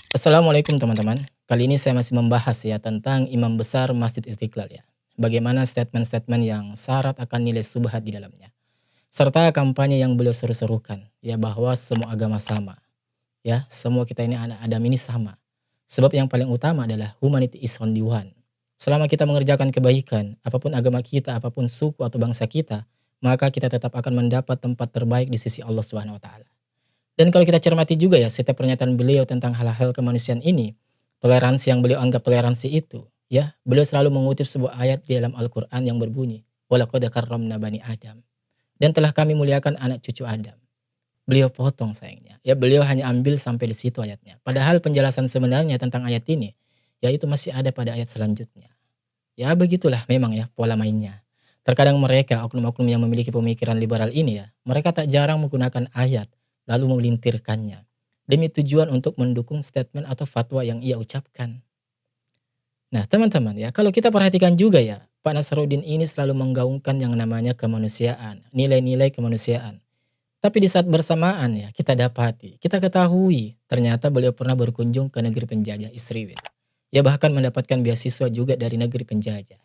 Assalamualaikum teman-teman. Kali ini saya masih membahas ya tentang Imam Besar Masjid Istiqlal ya. Bagaimana statement-statement yang syarat akan nilai subhat di dalamnya. Serta kampanye yang beliau seru-serukan ya bahwa semua agama sama. Ya, semua kita ini anak Adam ini sama. Sebab yang paling utama adalah humanity is only one. Selama kita mengerjakan kebaikan, apapun agama kita, apapun suku atau bangsa kita, maka kita tetap akan mendapat tempat terbaik di sisi Allah Subhanahu wa taala. Dan kalau kita cermati juga ya setiap pernyataan beliau tentang hal-hal kemanusiaan ini, toleransi yang beliau anggap toleransi itu, ya, beliau selalu mengutip sebuah ayat di dalam Al-Qur'an yang berbunyi, "Walaqad karramna bani Adam." Dan telah kami muliakan anak cucu Adam. Beliau potong sayangnya. Ya, beliau hanya ambil sampai di situ ayatnya. Padahal penjelasan sebenarnya tentang ayat ini, ya itu masih ada pada ayat selanjutnya. Ya begitulah memang ya pola mainnya. Terkadang mereka, oknum-oknum yang memiliki pemikiran liberal ini ya, mereka tak jarang menggunakan ayat lalu melintirkannya demi tujuan untuk mendukung statement atau fatwa yang ia ucapkan. Nah, teman-teman ya, kalau kita perhatikan juga ya, Pak Nasruddin ini selalu menggaungkan yang namanya kemanusiaan, nilai-nilai kemanusiaan. Tapi di saat bersamaan ya, kita ketahui ternyata beliau pernah berkunjung ke negeri penjajah Israel. Ya bahkan mendapatkan beasiswa juga dari negeri penjajah.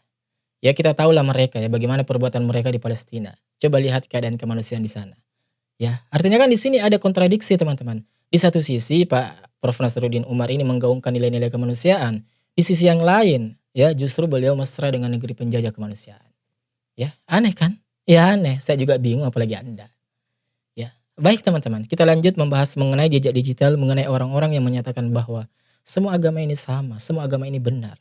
Ya kita tahulah mereka ya bagaimana perbuatan mereka di Palestina. Coba lihat keadaan kemanusiaan di sana. Ya, artinya kan di sini ada kontradiksi teman-teman. Di satu sisi Pak Prof. Nasruddin Umar ini menggaungkan nilai-nilai kemanusiaan. Di sisi yang lain, ya justru beliau mesra dengan negeri penjajah kemanusiaan. Ya, aneh kan? Ya aneh, saya juga bingung apalagi Anda. Ya, baik teman-teman, kita lanjut membahas mengenai jejak digital, mengenai orang-orang yang menyatakan bahwa semua agama ini sama, semua agama ini benar.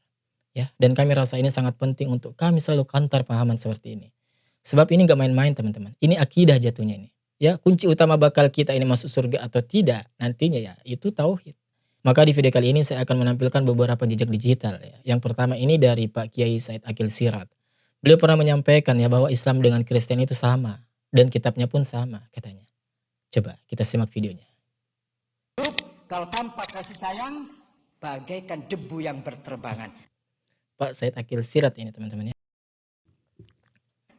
Ya, dan kami rasa ini sangat penting untuk kami selalu kantar pahaman seperti ini. Sebab ini gak main-main teman-teman. Ini akidah jatuhnya ini. Ya, kunci utama bakal kita ini masuk surga atau tidak nantinya ya itu tauhid. Maka di video kali ini saya akan menampilkan beberapa jejak digital ya. Yang pertama ini dari Pak Kiai Said Akil Siraj. Beliau pernah menyampaikan ya bahwa Islam dengan Kristen itu sama dan kitabnya pun sama katanya. Coba kita simak videonya. Kalau tanpa kasih sayang bagaikan debu yang berterbangan. Pak Said Akil Siraj ini teman-teman ya.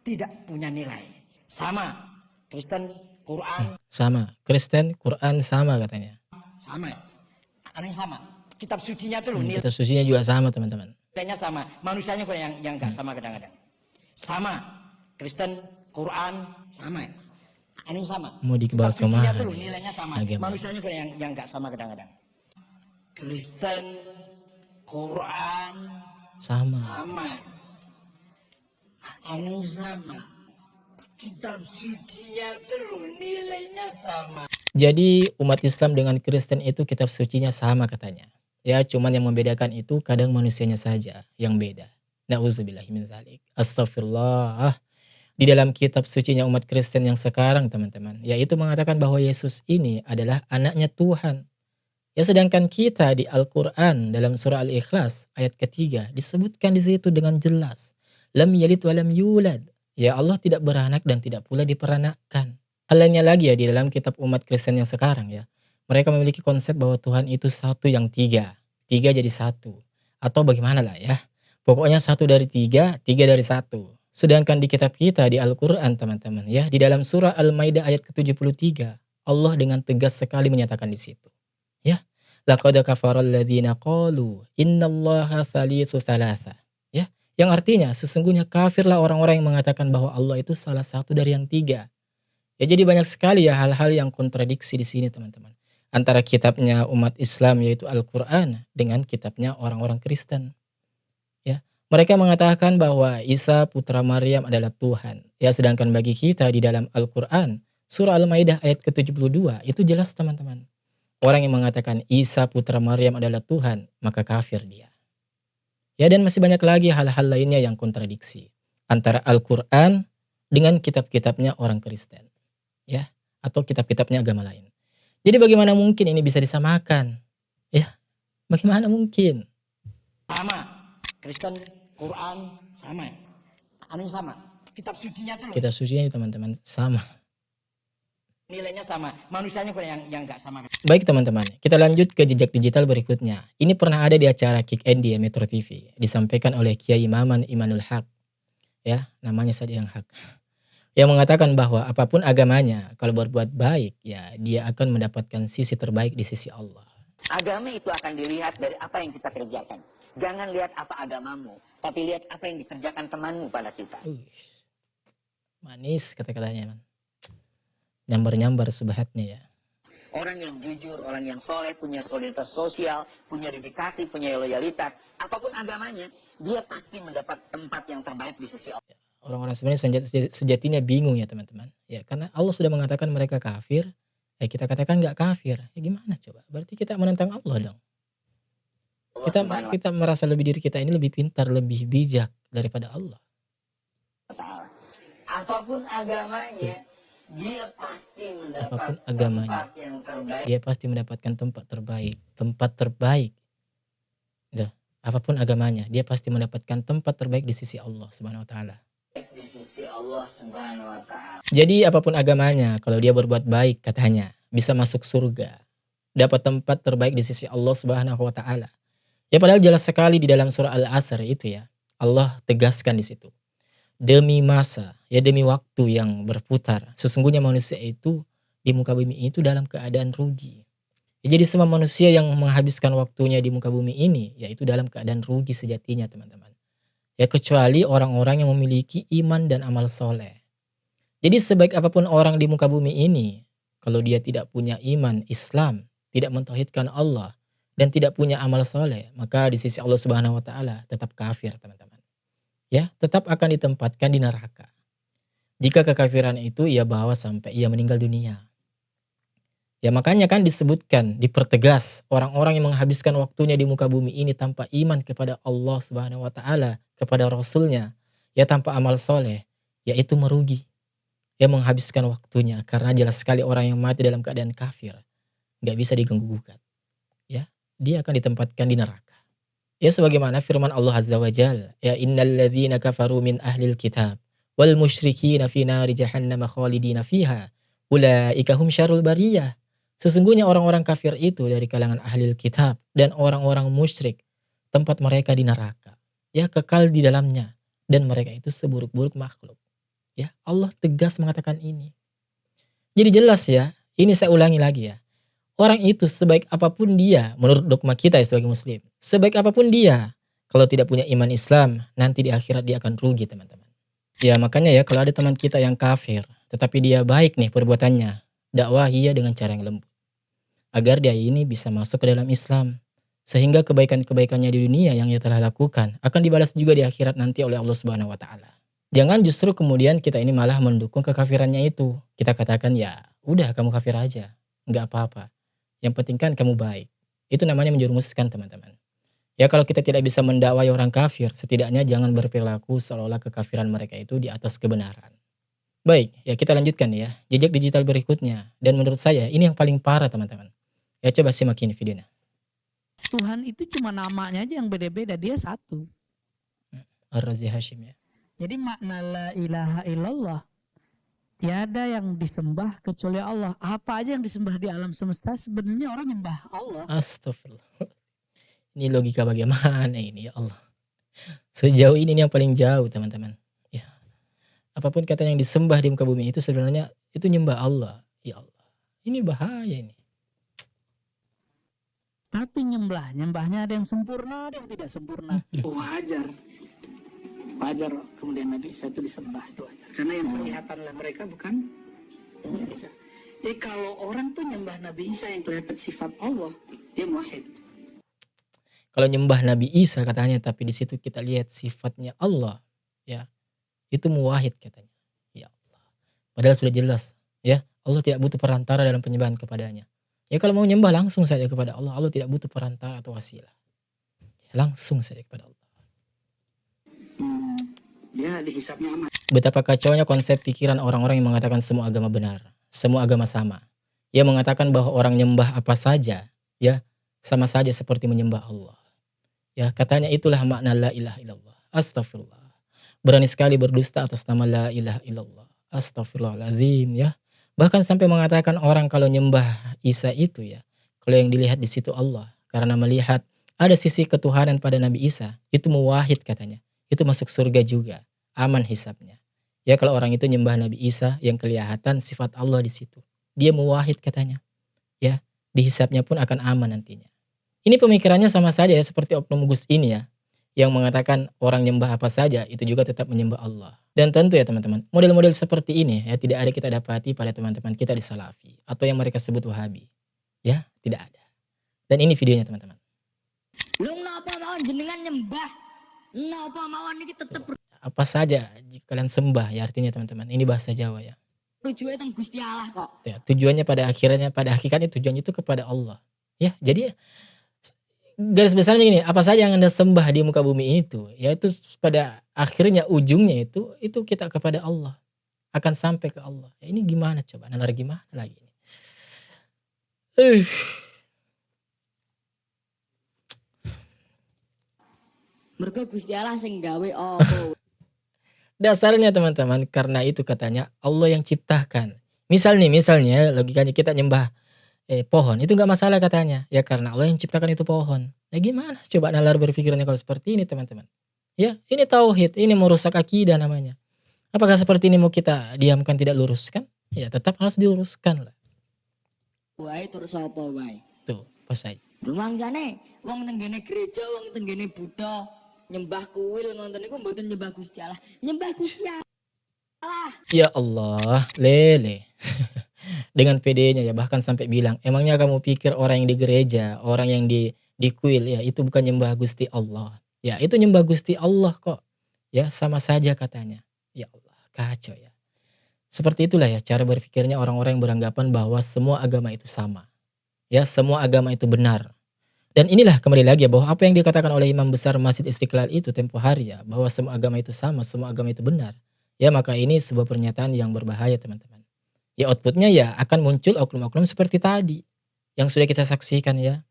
Tidak punya nilai. Sama Kristen, Quran. Sama, Kristen, Quran sama katanya. Sama. Aneh sama. Kitab sucinya tuh loh Kitab sucinya juga sama teman-teman. nilainya sama. Manusianya kok yang nggak sama kadang-kadang. Sama. Kristen, Quran sama. Aneh sama. Mau dibawa kemana Tuh nih? nilainya sama. Agama. Manusianya kok yang nggak sama kadang-kadang. Kristen, Quran Sama. sama. Aneh sama. Kitab sucinya tuh nilainya sama. Jadi umat Islam dengan Kristen itu kitab sucinya sama katanya. Ya cuman yang membedakan itu kadang manusianya saja yang beda. Na'udzubillahi min dzalik. Astagfirullah. Di dalam kitab sucinya umat Kristen yang sekarang teman-teman, yaitu mengatakan bahwa Yesus ini adalah anaknya Tuhan. Ya sedangkan kita di Al-Quran dalam surah Al-Ikhlas ayat ketiga disebutkan di situ dengan jelas. Lam yalid wa lam yulad. Ya Allah tidak beranak dan tidak pula diperanakkan. Halnya lagi ya di dalam kitab umat Kristen yang sekarang ya. Mereka memiliki konsep bahwa Tuhan itu satu yang tiga. Tiga jadi satu. Atau bagaimana lah ya. Pokoknya satu dari tiga, tiga dari satu. Sedangkan di kitab kita di Al-Quran teman-teman ya. Di dalam surah Al-Maidah ayat ke-73. Allah dengan tegas sekali menyatakan di situ. Ya. Laqad kafaral ladzina qalu innallaha thalithu thalatha. Ya. Yang artinya sesungguhnya kafirlah orang-orang yang mengatakan bahwa Allah itu salah satu dari yang tiga. Ya jadi banyak sekali ya hal-hal yang kontradiksi di sini teman-teman. Antara kitabnya umat Islam yaitu Al-Quran dengan kitabnya orang-orang Kristen. Ya, mereka mengatakan bahwa Isa putra Maryam adalah Tuhan. Ya sedangkan bagi kita di dalam Al-Quran surah Al-Maidah ayat ke-72 itu jelas teman-teman. Orang yang mengatakan Isa putra Maryam adalah Tuhan maka kafir dia. Ya dan masih banyak lagi hal-hal lainnya yang kontradiksi antara Al-Quran dengan kitab-kitabnya orang Kristen. Ya, atau kitab-kitabnya agama lain. Jadi bagaimana mungkin ini bisa disamakan? Ya, bagaimana mungkin? Sama, Kristen, Quran sama. Anu sama. Kitab sucinya tuh Kitab sucinya teman-teman sama. Nilainya sama. Manusianya kok yang nggak sama. Baik teman-teman, kita lanjut ke jejak digital berikutnya. Ini pernah ada di acara Kick Andy ya Metro TV, disampaikan oleh Kiai Maman Imanul Haq. Ya, namanya saja yang hak. Yang mengatakan bahwa apapun agamanya, kalau berbuat baik, ya dia akan mendapatkan sisi terbaik di sisi Allah. Agama itu akan dilihat dari apa yang kita kerjakan. Jangan lihat apa agamamu, tapi lihat apa yang dikerjakan temanmu pada kita. Manis kata-katanya, man. Nyambar-nyambar subhatnya ya. Orang yang jujur, orang yang soleh, punya solidaritas sosial, punya dedikasi, punya loyalitas, apapun agamanya, dia pasti mendapat tempat yang terbaik di sisi Allah. Orang-orang sebenarnya sejatinya bingung ya teman-teman. Ya karena Allah sudah mengatakan mereka kafir, kita katakan nggak kafir. Ya gimana coba? Berarti kita menentang Allah dong. Kita merasa diri kita ini lebih pintar, lebih bijak daripada Allah. Apapun agamanya, dia pasti mendapatkan tempat yang terbaik. Dia pasti mendapatkan tempat terbaik. Tempat terbaik. Duh, apapun agamanya, dia pasti mendapatkan tempat terbaik di sisi Allah Subhanahu wa taala. Di sisi Allah Subhanahu wa taala. Jadi apapun agamanya, kalau dia berbuat baik katanya, bisa masuk surga. Dapat tempat terbaik di sisi Allah Subhanahu wa taala. Ya padahal jelas sekali di dalam surah Al-Asr itu ya. Allah tegaskan di situ. Demi masa, ya demi waktu yang berputar. Sesungguhnya manusia itu di muka bumi itu dalam keadaan rugi. Ya, jadi semua manusia yang menghabiskan waktunya di muka bumi ini, yaitu dalam keadaan rugi sejatinya teman-teman. Ya kecuali orang-orang yang memiliki iman dan amal soleh. Jadi sebaik apapun orang di muka bumi ini, kalau dia tidak punya iman Islam, tidak mentauhidkan Allah, dan tidak punya amal soleh, maka di sisi Allah Subhanahu wa taala tetap kafir teman-teman. Ya, tetap akan ditempatkan di neraka. Jika kekafiran itu ia bawa sampai ia meninggal dunia. Ya makanya kan disebutkan, dipertegas orang-orang yang menghabiskan waktunya di muka bumi ini tanpa iman kepada Allah Subhanahu wa taala, kepada Rasulnya, ya tanpa amal soleh, yaitu merugi. Ya menghabiskan waktunya karena jelas sekali orang yang mati dalam keadaan kafir nggak bisa diganggu gugat. Ya, dia akan ditempatkan di neraka. Ya sebagaimana firman Allah Azza wa Jalla, ya innal ladzina kafaru min ahlil kitab wal musyrikina fi nari jahannam khalidina fiha ulaika hum syarrul bariyah. Sesungguhnya orang-orang kafir itu dari kalangan ahlil kitab dan orang-orang musyrik, tempat mereka di neraka. Ya kekal di dalamnya dan mereka itu seburuk-buruk makhluk. Ya Allah tegas mengatakan ini. Jadi jelas ya, ini saya ulangi lagi ya. Orang itu sebaik apapun dia, menurut dogma kita ya sebagai muslim, sebaik apapun dia, kalau tidak punya iman Islam, nanti di akhirat dia akan rugi teman-teman. Ya makanya ya kalau ada teman kita yang kafir, tetapi dia baik nih perbuatannya, dakwahi ia dengan cara yang lembut. Agar dia ini bisa masuk ke dalam Islam. Sehingga kebaikan-kebaikannya di dunia yang ia telah lakukan, akan dibalas juga di akhirat nanti oleh Allah Subhanahu wa taala. Jangan justru kemudian kita ini malah mendukung kekafirannya itu. Kita katakan ya udah kamu kafir aja, nggak apa-apa. Yang penting kan kamu baik. Itu namanya menjerumuskan teman-teman. Ya kalau kita tidak bisa mendakwai orang kafir, setidaknya jangan berperilaku seolah-olah kekafiran mereka itu di atas kebenaran. Baik, ya kita lanjutkan ya. Jejak digital berikutnya. Dan menurut saya ini yang paling parah teman-teman. Ya coba simak ini videonya. Tuhan itu cuma namanya aja yang beda-beda, dia satu. Ar-Razi Hashim ya. Jadi makna la ilaha illallah, tiada yang disembah kecuali Allah. Apa aja yang disembah di alam semesta sebenarnya orang nyembah Allah. Astagfirullah. Ini logika bagaimana ini ya Allah. Sejauh ini yang paling jauh teman-teman. Ya. Apapun kata yang disembah di muka bumi itu sebenarnya itu nyembah Allah. Ya Allah. Ini bahaya ini. Tapi nyembahnya ada yang sempurna, ada yang tidak sempurna. Wajar kemudian Nabi Isa itu disembah, itu wajar. Karena yang kelihatan oleh mereka bukan Nabi Isa. Jadi kalau orang tuh nyembah Nabi Isa yang kelihatan sifat Allah, dia muwahhid. Kalau nyembah Nabi Isa katanya, tapi di situ kita lihat sifatnya Allah, ya itu muwahhid katanya. Ya Allah. Padahal sudah jelas, ya Allah tidak butuh perantara dalam penyembahan kepadanya. Ya kalau mau nyembah langsung saja kepada Allah. Allah tidak butuh perantara atau wasilah. Langsung saja kepada Allah. Dia dihisapnya aman. Betapa kacaunya konsep pikiran orang-orang yang mengatakan semua agama benar. Semua agama sama. Ia mengatakan bahwa orang nyembah apa saja, ya sama saja seperti menyembah Allah. Ya katanya itulah makna la ilaha illallah. Astagfirullah. Berani sekali berdusta atas nama la ilaha illallah. Astagfirullahaladzim ya. Bahkan sampai mengatakan orang kalau nyembah Isa itu ya, kalau yang dilihat di situ Allah, karena melihat ada sisi ketuhanan pada Nabi Isa, itu muwahhid katanya. Itu masuk surga juga, aman hisabnya. Ya kalau orang itu nyembah Nabi Isa yang kelihatan sifat Allah di situ, dia muwahhid katanya. Ya, dihisabnya pun akan aman nantinya. Ini pemikirannya sama saja ya seperti oknum Gus ini ya, yang mengatakan orang nyembah apa saja itu juga tetap menyembah Allah. Dan tentu ya teman-teman, model-model seperti ini ya tidak ada kita dapati pada teman-teman kita di Salafi atau yang mereka sebut Wahabi. Ya, tidak ada. Dan ini videonya teman-teman. Lu napa mawon jenengan nyembah? Napa mawon iki tetep Apa saja jika kalian sembah ya artinya teman-teman. Ini bahasa Jawa ya. rujuke teng Gusti Allah kok. Ya, tujuannya pada hakikatnya tujuannya itu kepada Allah. Ya, jadi garis besarnya gini, apa saja yang Anda sembah di muka bumi itu, yaitu pada akhirnya ujungnya itu kita kepada Allah. Akan sampai ke Allah. Ya, ini gimana coba? Nalar gimana lagi? Mergo Gusti Allah sing gawe apa. Dasarnya teman-teman, karena itu katanya Allah yang ciptakan. Misalnya logikanya kita nyembah pohon, itu nggak masalah katanya. Ya karena Allah yang ciptakan itu pohon. Ya gimana? Coba nalar berpikirannya kalau seperti ini teman-teman. Ya ini tauhid, ini merusak akidah namanya. Apakah seperti ini mau kita diamkan tidak luruskan? Ya tetap harus diluruskan lah. Wae terus apa wae? Tuh, pas aja. Rumangsane wong tenggene gereja, wong tenggene Buddha nyembah kuil ngoten niku mboten nyembah Gusti Allah. Nyembah Gusti Allah. Ya Allah, lele. Dengan PD-nya ya bahkan sampai bilang, emangnya kamu pikir orang yang di gereja, orang yang di kuil ya itu bukan nyembah Gusti Allah. Ya itu nyembah Gusti Allah kok. Ya sama saja katanya. Ya Allah, kacau ya. Seperti itulah ya cara berpikirnya orang-orang yang beranggapan bahwa semua agama itu sama. Ya semua agama itu benar. Dan inilah kembali lagi ya bahwa apa yang dikatakan oleh Imam Besar Masjid Istiqlal itu tempo hari ya, bahwa semua agama itu sama, semua agama itu benar. Ya maka ini sebuah pernyataan yang berbahaya teman-teman. Ya outputnya ya akan muncul oknum-oknum seperti tadi yang sudah kita saksikan ya.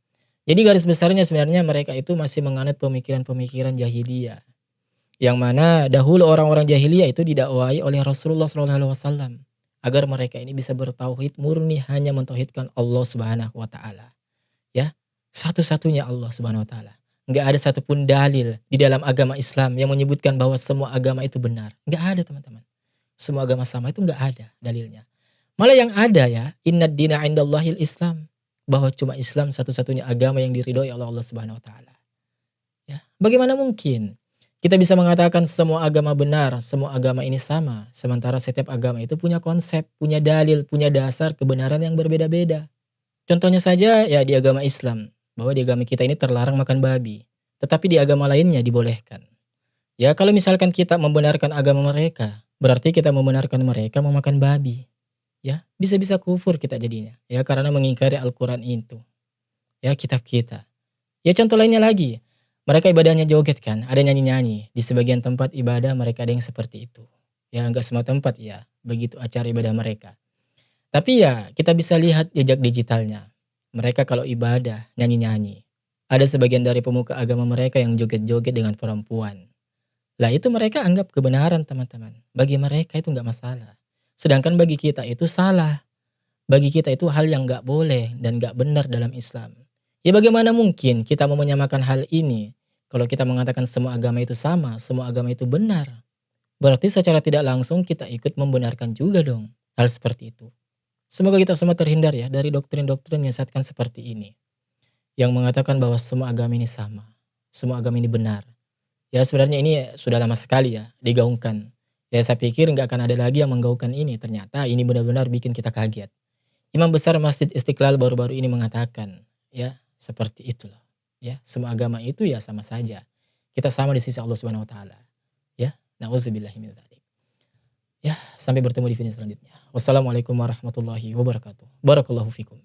Jadi garis besarnya sebenarnya mereka itu masih menganut pemikiran-pemikiran jahiliyah. Yang mana dahulu orang-orang jahiliyah itu didakwai oleh Rasulullah SAW agar mereka ini bisa bertauhid murni hanya mentauhidkan Allah Subhanahu wa taala. Ya. Satu-satunya Allah Subhanahu wa taala. Enggak ada satupun dalil di dalam agama Islam yang menyebutkan bahwa semua agama itu benar. Enggak ada teman-teman. Semua agama sama itu enggak ada dalilnya. Malah yang ada ya, innad dina indallahil Islam. Bahwa cuma Islam satu-satunya agama yang diridhoi oleh Allah Subhanahu wa taala. Ya, bagaimana mungkin kita bisa mengatakan semua agama benar, semua agama ini sama, sementara setiap agama itu punya konsep, punya dalil, punya dasar kebenaran yang berbeda-beda. Contohnya saja ya di agama Islam, bahwa di agama kita ini terlarang makan babi, tetapi di agama lainnya dibolehkan. Ya kalau misalkan kita membenarkan agama mereka, berarti kita membenarkan mereka memakan babi. Ya bisa-bisa kufur kita jadinya. Ya karena mengingkari Al-Quran itu. Ya kitab kita. Ya contoh lainnya lagi, mereka ibadahnya joget kan, ada nyanyi-nyanyi. Di sebagian tempat ibadah mereka ada yang seperti itu. Ya enggak semua tempat ya, begitu acara ibadah mereka. Tapi ya kita bisa lihat jejak digitalnya. Mereka kalau ibadah, nyanyi-nyanyi. Ada sebagian dari pemuka agama mereka yang joget-joget dengan perempuan. Lah itu mereka anggap kebenaran teman-teman. Bagi mereka itu nggak masalah. Sedangkan bagi kita itu salah. Bagi kita itu hal yang nggak boleh dan nggak benar dalam Islam. Ya bagaimana mungkin kita mau menyamakan hal ini kalau kita mengatakan semua agama itu sama, semua agama itu benar. Berarti secara tidak langsung kita ikut membenarkan juga dong hal seperti itu. Semoga kita semua terhindar ya dari doktrin-doktrin yang menyesatkan seperti ini. Yang mengatakan bahwa semua agama ini sama. Semua agama ini benar. Ya sebenarnya ini sudah lama sekali ya digaungkan. Ya saya pikir nggak akan ada lagi yang menggaungkan ini. Ternyata ini benar-benar bikin kita kaget. Imam Besar Masjid Istiqlal baru-baru ini mengatakan ya seperti itulah. Ya semua agama itu ya sama saja. Kita sama di sisi Allah Subhanahu wa taala. Ya, na'udzubillahi min dzalik. Ya, sampai bertemu di video selanjutnya. Wassalamualaikum warahmatullahi wabarakatuh. Barakallahu fikum.